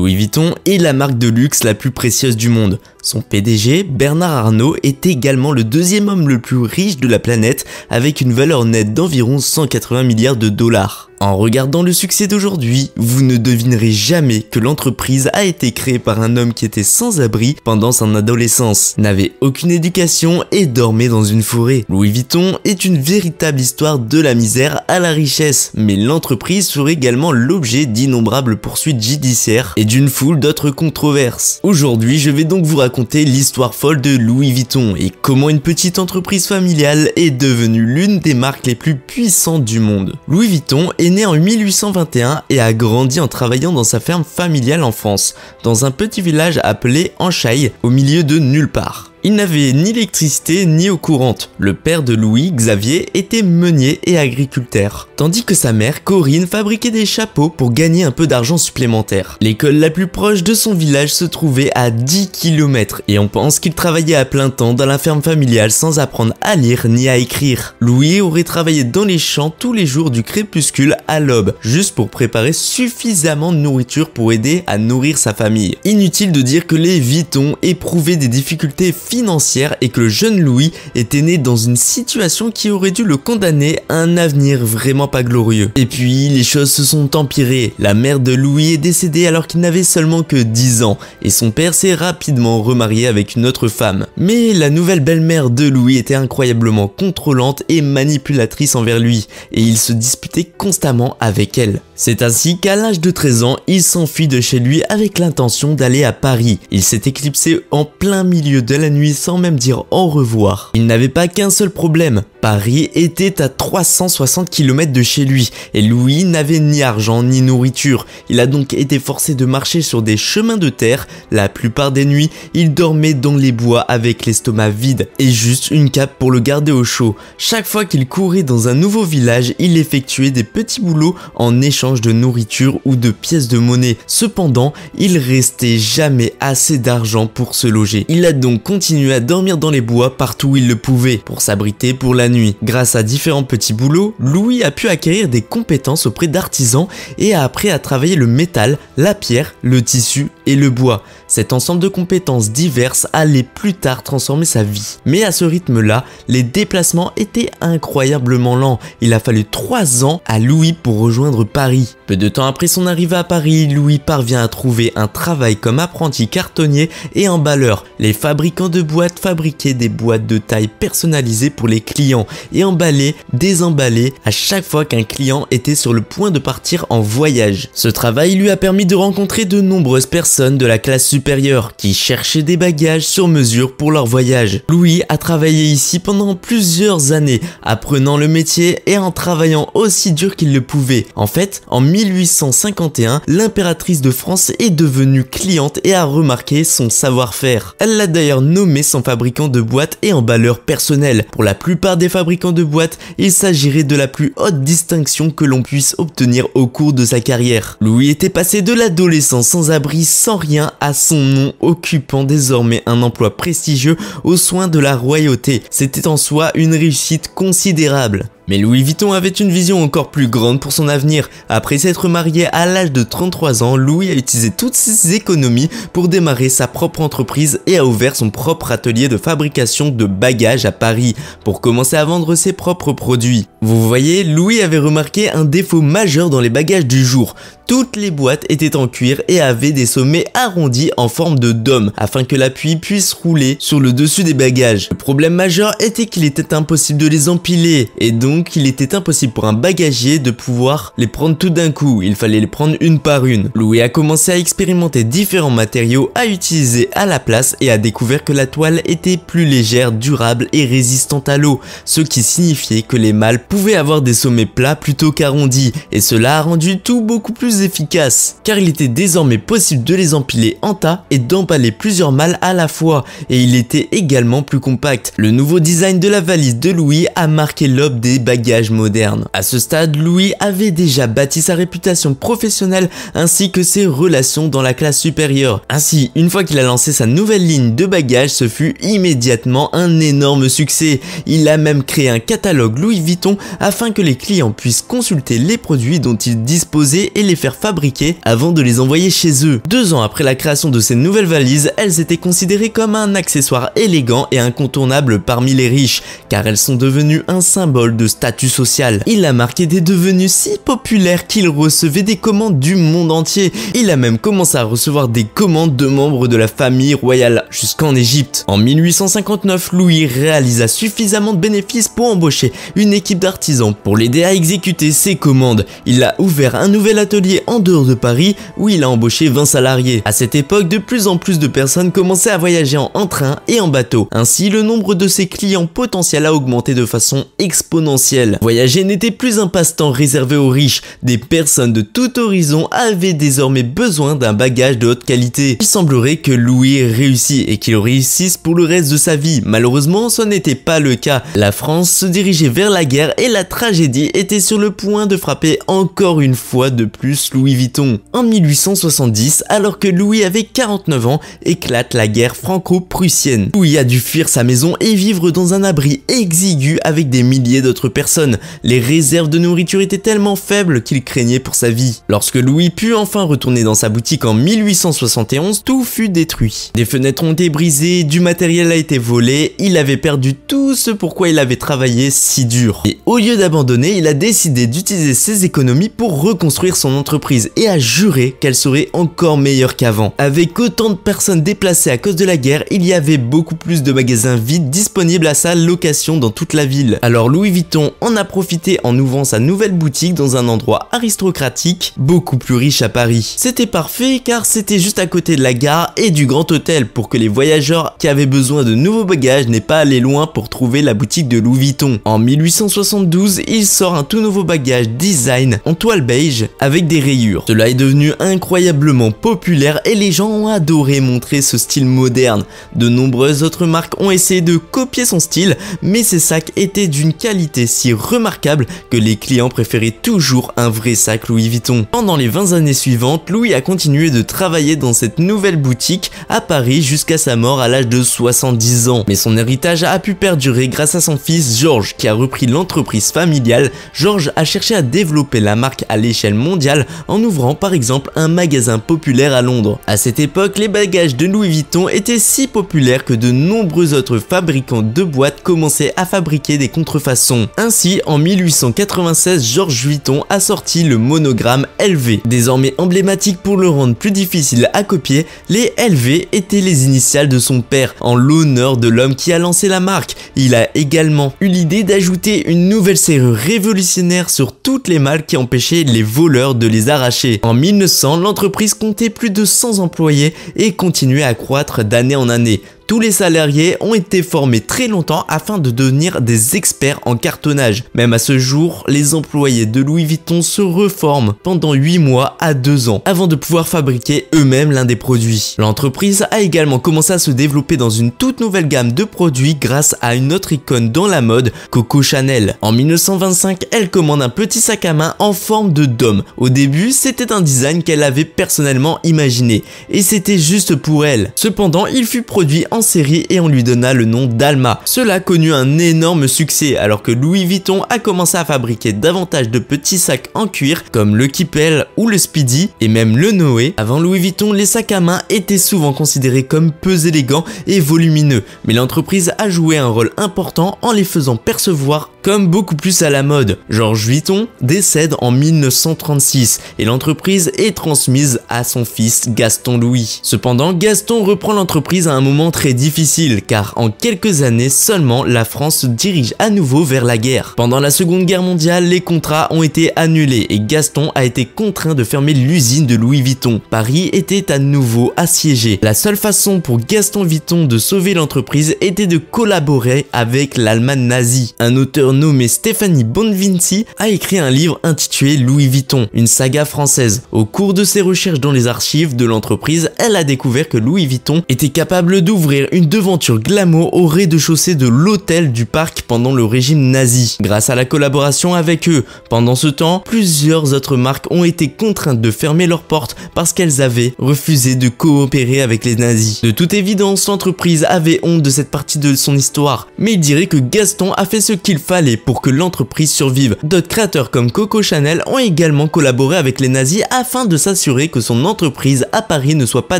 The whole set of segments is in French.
Louis Vuitton est la marque de luxe la plus précieuse du monde. Son PDG, Bernard Arnault, est également le deuxième homme le plus riche de la planète avec une valeur nette d'environ 180 milliards de dollars. En regardant le succès d'aujourd'hui, vous ne devinerez jamais que l'entreprise a été créée par un homme qui était sans abri pendant son adolescence, n'avait aucune éducation et dormait dans une forêt. Louis Vuitton est une véritable histoire de la misère à la richesse, mais l'entreprise ferait également l'objet d'innombrables poursuites judiciaires et d'une foule d'autres controverses. Aujourd'hui, je vais donc vous raconter l'histoire folle de Louis Vuitton et comment une petite entreprise familiale est devenue l'une des marques les plus puissantes du monde. Louis Vuitton est né en 1821 et a grandi en travaillant dans sa ferme familiale en France, dans un petit village appelé Anchaille, au milieu de nulle part. Il n'avait ni électricité ni eau courante. Le père de Louis, Xavier, était meunier et agriculteur, tandis que sa mère, Corinne, fabriquait des chapeaux pour gagner un peu d'argent supplémentaire. L'école la plus proche de son village se trouvait à 10 km et on pense qu'il travaillait à plein temps dans la ferme familiale sans apprendre à lire ni à écrire. Louis aurait travaillé dans les champs tous les jours du crépuscule à l'aube, juste pour préparer suffisamment de nourriture pour aider à nourrir sa famille. Inutile de dire que les Vuitton éprouvaient des difficultés financière et que le jeune Louis était né dans une situation qui aurait dû le condamner à un avenir vraiment pas glorieux. Et puis les choses se sont empirées. La mère de Louis est décédée alors qu'il n'avait seulement que 10 ans et son père s'est rapidement remarié avec une autre femme. Mais la nouvelle belle-mère de Louis était incroyablement contrôlante et manipulatrice envers lui et il se disputait constamment avec elle. C'est ainsi qu'à l'âge de 13 ans, il s'enfuit de chez lui avec l'intention d'aller à Paris. Il s'est éclipsé en plein milieu de la nuit sans même dire au revoir. Il n'avait pas qu'un seul problème. Paris était à 360 km de chez lui et Louis n'avait ni argent ni nourriture. Il a donc été forcé de marcher sur des chemins de terre. La plupart des nuits, il dormait dans les bois avec l'estomac vide et juste une cape pour le garder au chaud. Chaque fois qu'il courait dans un nouveau village, il effectuait des petits boulots en échange de nourriture ou de pièces de monnaie. Cependant, il restait jamais assez d'argent pour se loger. Il a donc continué à dormir dans les bois partout où il le pouvait pour s'abriter pour la nuit. Grâce à différents petits boulots, Louis a pu acquérir des compétences auprès d'artisans et a appris à travailler le métal, la pierre, le tissu et le bois. Cet ensemble de compétences diverses allait plus tard transformer sa vie. Mais à ce rythme-là, les déplacements étaient incroyablement lents. Il a fallu 3 ans à Louis pour rejoindre Paris. Peu de temps après son arrivée à Paris, Louis parvient à trouver un travail comme apprenti cartonnier et emballeur. Les fabricants de boîtes fabriquaient des boîtes de taille personnalisées pour les clients et emballaient, désemballaient à chaque fois qu'un client était sur le point de partir en voyage. Ce travail lui a permis de rencontrer de nombreuses personnes de la classe supérieure qui cherchaient des bagages sur mesure pour leur voyage. Louis a travaillé ici pendant plusieurs années, apprenant le métier et en travaillant aussi dur qu'il le pouvait. En fait, en 1851, l'impératrice de France est devenue cliente et a remarqué son savoir-faire. Elle l'a d'ailleurs nommé son fabricant de boîtes et emballeur personnel. Pour la plupart des fabricants de boîtes, il s'agirait de la plus haute distinction que l'on puisse obtenir au cours de sa carrière. Louis était passé de l'adolescent sans abri, sans rien, à son nom, occupant désormais un emploi prestigieux aux soins de la royauté. C'était en soi une réussite considérable. Mais Louis Vuitton avait une vision encore plus grande pour son avenir. Après s'être marié à l'âge de 33 ans, Louis a utilisé toutes ses économies pour démarrer sa propre entreprise et a ouvert son propre atelier de fabrication de bagages à Paris pour commencer à vendre ses propres produits. Vous voyez, Louis avait remarqué un défaut majeur dans les bagages du jour. Toutes les boîtes étaient en cuir et avaient des sommets arrondis en forme de dôme afin que l'appui puisse rouler sur le dessus des bagages. Le problème majeur était qu'il était impossible de les empiler et donc il était impossible pour un bagagier de pouvoir les prendre tout d'un coup, il fallait les prendre une par une. Louis a commencé à expérimenter différents matériaux à utiliser à la place et a découvert que la toile était plus légère, durable et résistante à l'eau, ce qui signifiait que les malles pouvaient avoir des sommets plats plutôt qu'arrondis et cela a rendu tout beaucoup plus efficace car il était désormais possible de les empiler en tas et d'emballer plusieurs malles à la fois et il était également plus compact. Le nouveau design de la valise de Louis a marqué l'aube des bagages modernes. À ce stade, Louis avait déjà bâti sa réputation professionnelle ainsi que ses relations dans la classe supérieure. Ainsi, une fois qu'il a lancé sa nouvelle ligne de bagages, ce fut immédiatement un énorme succès. Il a même créé un catalogue Louis Vuitton afin que les clients puissent consulter les produits dont ils disposaient et les faire fabriquer avant de les envoyer chez eux. 2 ans après la création de ces nouvelles valises, elles étaient considérées comme un accessoire élégant et incontournable parmi les riches, car elles sont devenues un symbole de statut social. La marque était devenue si populaire qu'il recevait des commandes du monde entier. Il a même commencé à recevoir des commandes de membres de la famille royale jusqu'en Égypte. En 1859, Louis réalisa suffisamment de bénéfices pour embaucher une équipe d'artisans pour l'aider à exécuter ses commandes. Il a ouvert un nouvel atelier en dehors de Paris où il a embauché 20 salariés. À cette époque, de plus en plus de personnes commençaient à voyager en train et en bateau. Ainsi, le nombre de ses clients potentiels a augmenté de façon exponentielle. Voyager n'était plus un passe-temps réservé aux riches. Des personnes de tout horizon avaient désormais besoin d'un bagage de haute qualité. Il semblerait que Louis réussit et qu'il réussisse pour le reste de sa vie. Malheureusement, ce n'était pas le cas. La France se dirigeait vers la guerre et la tragédie était sur le point de frapper encore une fois de plus Louis Vuitton. En 1870, alors que Louis avait 49 ans, éclate la guerre franco-prussienne. Louis a dû fuir sa maison et vivre dans un abri exigu avec des milliers d'autres personnes. Les réserves de nourriture étaient tellement faibles qu'il craignait pour sa vie. Lorsque Louis put enfin retourner dans sa boutique en 1871, tout fut détruit. Des fenêtres ont été brisées, du matériel a été volé, il avait perdu tout ce pourquoi il avait travaillé si dur. Et au lieu d'abandonner, il a décidé d'utiliser ses économies pour reconstruire son entreprise et a juré qu'elle serait encore meilleure qu'avant. Avec autant de personnes déplacées à cause de la guerre, il y avait beaucoup plus de magasins vides disponibles à sa location dans toute la ville. Alors Louis Vuitton en a profité en ouvrant sa nouvelle boutique dans un endroit aristocratique, beaucoup plus riche à Paris. C'était parfait car c'était juste à côté de la gare et du Grand Hôtel pour que les voyageurs qui avaient besoin de nouveaux bagages n'aient pas à aller loin pour trouver la boutique de Louis Vuitton. En 1872, il sort un tout nouveau bagage design en toile beige avec des rayures. Cela est devenu incroyablement populaire et les gens ont adoré montrer ce style moderne. De nombreuses autres marques ont essayé de copier son style, mais ces sacs étaient d'une qualité si remarquable que les clients préféraient toujours un vrai sac Louis Vuitton. Pendant les 20 années suivantes, Louis a continué de travailler dans cette nouvelle boutique à Paris jusqu'à sa mort à l'âge de 70 ans. Mais son héritage a pu perdurer grâce à son fils Georges qui a repris l'entreprise familiale. Georges a cherché à développer la marque à l'échelle mondiale en ouvrant par exemple un magasin populaire à Londres. À cette époque, les bagages de Louis Vuitton étaient si populaires que de nombreux autres fabricants de boîtes commençaient à fabriquer des contrefaçons. Ainsi, en 1896, Georges Vuitton a sorti le monogramme LV. Désormais emblématique pour le rendre plus difficile à copier, les LV étaient les initiales de son père, en l'honneur de l'homme qui a lancé la marque. Il a également eu l'idée d'ajouter une nouvelle serrure révolutionnaire sur toutes les malles qui empêchaient les voleurs de les arracher. En 1900, l'entreprise comptait plus de 100 employés et continuait à croître d'année en année. Tous les salariés ont été formés très longtemps afin de devenir des experts en cartonnage. Même à ce jour, les employés de Louis Vuitton se reforment pendant 8 mois à 2 ans avant de pouvoir fabriquer eux-mêmes l'un des produits. L'entreprise a également commencé à se développer dans une toute nouvelle gamme de produits grâce à une autre icône dans la mode, Coco Chanel. En 1925, elle commande un petit sac à main en forme de dôme. Au début, c'était un design qu'elle avait personnellement imaginé et c'était juste pour elle. Cependant, il fut produit en série et on lui donna le nom d'Alma. Cela connut un énorme succès alors que Louis Vuitton a commencé à fabriquer davantage de petits sacs en cuir comme le Kipel ou le Speedy et même le Noé. Avant Louis Vuitton, les sacs à main étaient souvent considérés comme peu élégants et volumineux, mais l'entreprise a joué un rôle important en les faisant percevoir comme beaucoup plus à la mode. Georges Vuitton décède en 1936 et l'entreprise est transmise à son fils Gaston Louis. Cependant, Gaston reprend l'entreprise à un moment très difficile car en quelques années seulement la France se dirige à nouveau vers la guerre. Pendant la Seconde Guerre mondiale, les contrats ont été annulés et Gaston a été contraint de fermer l'usine de Louis Vuitton. Paris était à nouveau assiégé. La seule façon pour Gaston Vuitton de sauver l'entreprise était de collaborer avec l'Allemagne nazie. Un auteur nommé Stéphanie Bonvinci a écrit un livre intitulé Louis Vuitton, une saga française. Au cours de ses recherches dans les archives de l'entreprise, elle a découvert que Louis Vuitton était capable d'ouvrir ouvrir une devanture glamour au rez-de-chaussée de l'hôtel du parc pendant le régime nazi. Grâce à la collaboration avec eux, pendant ce temps, plusieurs autres marques ont été contraintes de fermer leurs portes parce qu'elles avaient refusé de coopérer avec les nazis. De toute évidence, l'entreprise avait honte de cette partie de son histoire, mais il dirait que Gaston a fait ce qu'il fallait pour que l'entreprise survive. D'autres créateurs comme Coco Chanel ont également collaboré avec les nazis afin de s'assurer que son entreprise à Paris ne soit pas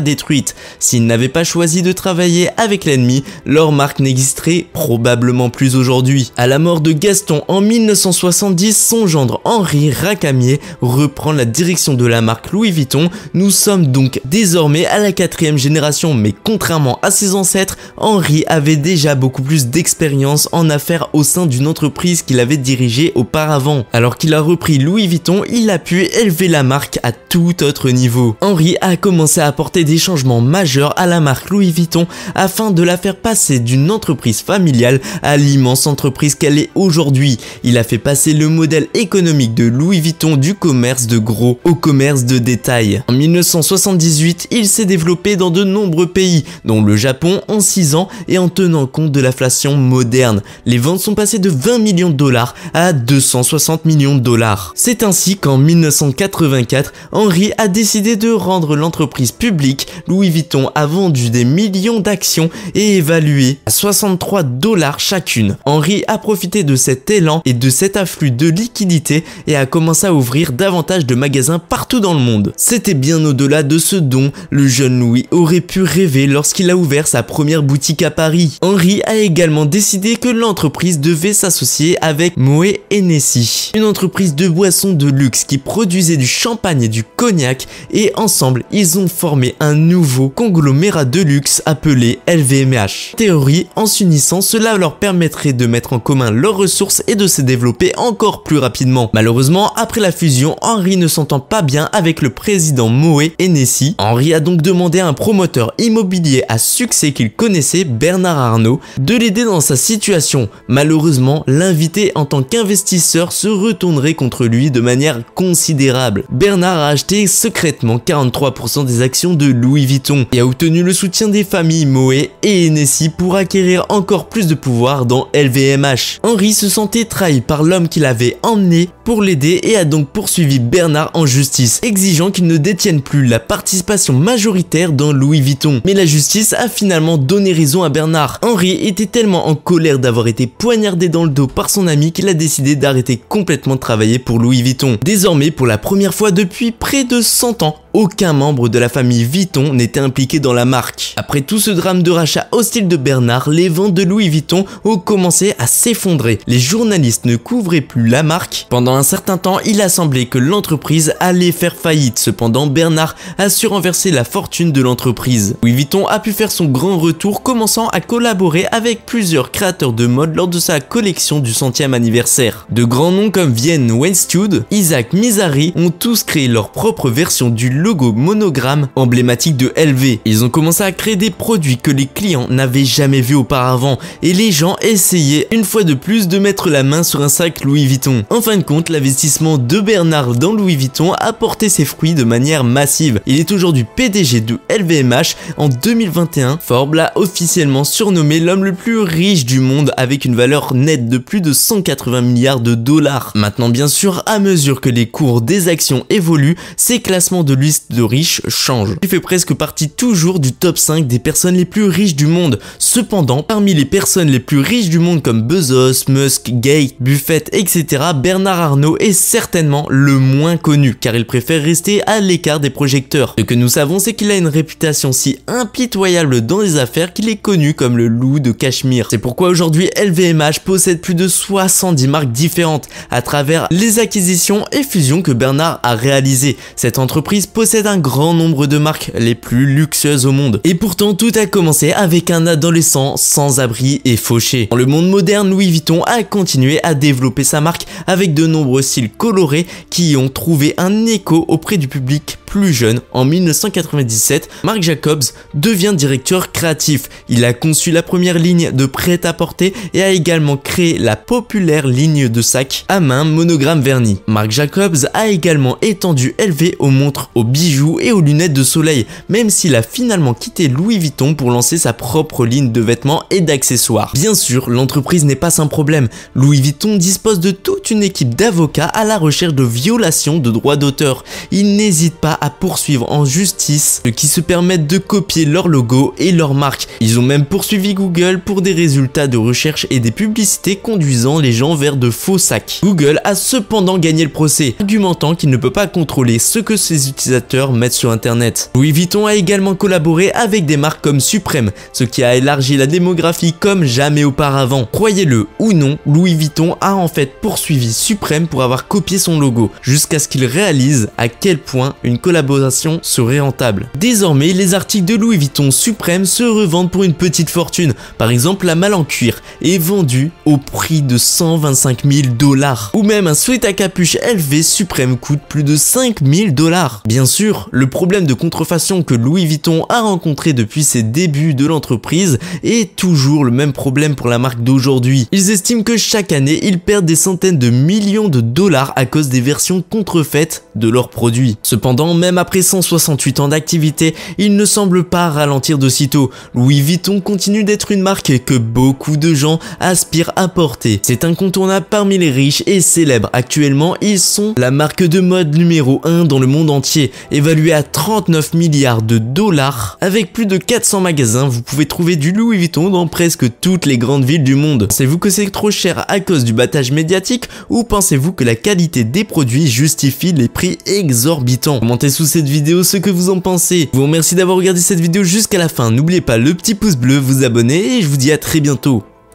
détruite. S'ils n'avaient pas choisi de travailler avec l'ennemi, leur marque n'existerait probablement plus aujourd'hui. À la mort de Gaston en 1970, son gendre Henri Racamier reprend la direction de la marque Louis Vuitton. Nous sommes donc désormais à la 4e génération, mais contrairement à ses ancêtres, Henri avait déjà beaucoup plus d'expérience en affaires au sein d'une entreprise qu'il avait dirigée auparavant. Alors qu'il a repris Louis Vuitton, il a pu élever la marque à tout autre niveau. Henri a commencé à apporter des changements majeurs à la marque Louis Vuitton afin de la faire passer d'une entreprise familiale à l'immense entreprise qu'elle est aujourd'hui. Il a fait passer le modèle économique de Louis Vuitton du commerce de gros au commerce de détail. En 1978, il s'est développé dans de nombreux pays, dont le Japon en 6 ans, et en tenant compte de l'inflation moderne. Les ventes sont passées de 20 millions de dollars à 260 millions de dollars. C'est ainsi qu'en 1984, Henri a décidé de rendre l'entreprise publique. Louis Vuitton a vendu des millions d'actions et évaluées à 63 dollars chacune. Henri a profité de cet élan et de cet afflux de liquidités et a commencé à ouvrir davantage de magasins partout dans le monde. C'était bien au-delà de ce dont le jeune Louis aurait pu rêver lorsqu'il a ouvert sa première boutique à Paris. Henri a également décidé que l'entreprise devait s'associer avec Moët Hennessy, une entreprise de boissons de luxe qui produisait du champagne et du cognac, et ensemble ils ont formé un nouveau conglomérat de luxe appelé LVMH. En théorie, en s'unissant, cela leur permettrait de mettre en commun leurs ressources et de se développer encore plus rapidement. Malheureusement, après la fusion, Henri ne s'entend pas bien avec le président Moët Hennessy. Henri a donc demandé à un promoteur immobilier à succès qu'il connaissait, Bernard Arnault, de l'aider dans sa situation. Malheureusement, l'invité en tant qu'investisseur se retournerait contre lui de manière considérable. Bernard a acheté secrètement 43% des actions de Louis Vuitton et a obtenu le soutien des familles Moët et Hennessy pour acquérir encore plus de pouvoir dans LVMH. Henri se sentait trahi par l'homme qu'il avait emmené pour l'aider et a donc poursuivi Bernard en justice, exigeant qu'il ne détienne plus la participation majoritaire dans Louis Vuitton. Mais la justice a finalement donné raison à Bernard. Henri était tellement en colère d'avoir été poignardé dans le dos par son ami qu'il a décidé d'arrêter complètement de travailler pour Louis Vuitton. Désormais, pour la première fois depuis près de 100 ans, aucun membre de la famille Vuitton n'était impliqué dans la marque. Après tout ce drame de rachat hostile de Bernard, les ventes de Louis Vuitton ont commencé à s'effondrer. Les journalistes ne couvraient plus la marque. Pendant un certain temps, il a semblé que l'entreprise allait faire faillite. Cependant, Bernard a su renverser la fortune de l'entreprise. Louis Vuitton a pu faire son grand retour, commençant à collaborer avec plusieurs créateurs de mode lors de sa collection du 100e anniversaire. De grands noms comme Vienne Westwood, Isaac Mizrahi ont tous créé leur propre version du logo monogramme emblématique de LV. Ils ont commencé à créer des produits que les clients n'avaient jamais vus auparavant et les gens essayaient une fois de plus de mettre la main sur un sac Louis Vuitton. En fin de compte, l'investissement de Bernard dans Louis Vuitton a porté ses fruits de manière massive. Il est aujourd'hui PDG de LVMH. En 2021, Forbes l'a officiellement surnommé l'homme le plus riche du monde avec une valeur nette de plus de 180 milliards de dollars. Maintenant, bien sûr, à mesure que les cours des actions évoluent, ces classements de liste de riches changent. Il fait presque partie toujours du top 5 des personnes les plus riches du monde. Cependant, parmi les personnes les plus riches du monde comme Bezos, Musk, Gates, Buffett, etc., Bernard Arnault est certainement le moins connu car il préfère rester à l'écart des projecteurs. Ce que nous savons, c'est qu'il a une réputation si impitoyable dans les affaires qu'il est connu comme le loup de Cachemire. C'est pourquoi aujourd'hui LVMH possède plus de 70 marques différentes à travers les acquisitions et fusions que Bernard a réalisées. Cette entreprise possède un grand nombre de marques les plus luxueuses au monde. Et pourtant, tout a commencé avec un adolescent sans abri et fauché. Dans le monde moderne, Louis Vuitton a continué à développer sa marque avec de nombreux styles colorés qui ont trouvé un écho auprès du public plus jeune, en 1997, Marc Jacobs devient directeur créatif. Il a conçu la première ligne de prêt-à-porter et a également créé la populaire ligne de sacs à main monogramme vernis. Marc Jacobs a également étendu LV aux montres, aux bijoux et aux lunettes de soleil, même s'il a finalement quitté Louis Vuitton pour lancer sa propre ligne de vêtements et d'accessoires. Bien sûr, l'entreprise n'est pas sans problème. Louis Vuitton dispose de toute une équipe d'avocats à la recherche de violations de droits d'auteur. Ils n'hésitent pas à poursuivre en justice ceux qui se permettent de copier leur logo et leur marque. Ils ont même poursuivi Google pour des résultats de recherche et des publicités conduisant les gens vers de faux sacs. Google a cependant gagné le procès, argumentant qu'il ne peut pas contrôler ce que ses utilisateurs mettent sur internet. Louis Vuitton a également collaboré avec des marques comme Supreme, ce qui a élargi la démographie comme jamais auparavant. Croyez-le ou non, Louis Vuitton a en fait poursuivi Supreme pour avoir copié son logo, jusqu'à ce qu'il réalise à quel point une collaboration serait rentable. Désormais, les articles de Louis Vuitton Supreme se revendent pour une petite fortune. Par exemple, la malle en cuir est vendue au prix de 125 000 $. Ou même un sweat à capuche LV Supreme coûte plus de 5 000 $. Bien sûr, le problème de contrefaçon que Louis Vuitton a rencontré depuis ses débuts de l'entreprise est toujours le même problème pour la marque d'aujourd'hui. Ils estiment que chaque année, ils perdent des centaines de millions de dollars à cause des versions contrefaites de leurs produits. Cependant, même après 168 ans d'activité, ils ne semblent pas ralentir de sitôt. Louis Vuitton continue d'être une marque que beaucoup de gens aspirent à porter. C'est incontournable parmi les riches et célèbres. Actuellement, ils sont la marque de mode numéro 1 dans le monde entier, évaluée à 39 milliards de dollars. Avec plus de 400 magasins, vous pouvez trouver du Louis Vuitton dans presque toutes les grandes villes du monde. Pensez-vous que c'est trop cher à cause du battage médiatique ou pensez-vous que la qualité des produits justifie les prix exorbitants? Commentez sous cette vidéo ce que vous en pensez. Je vous remercie d'avoir regardé cette vidéo jusqu'à la fin. N'oubliez pas le petit pouce bleu, vous abonner et je vous dis à très bientôt.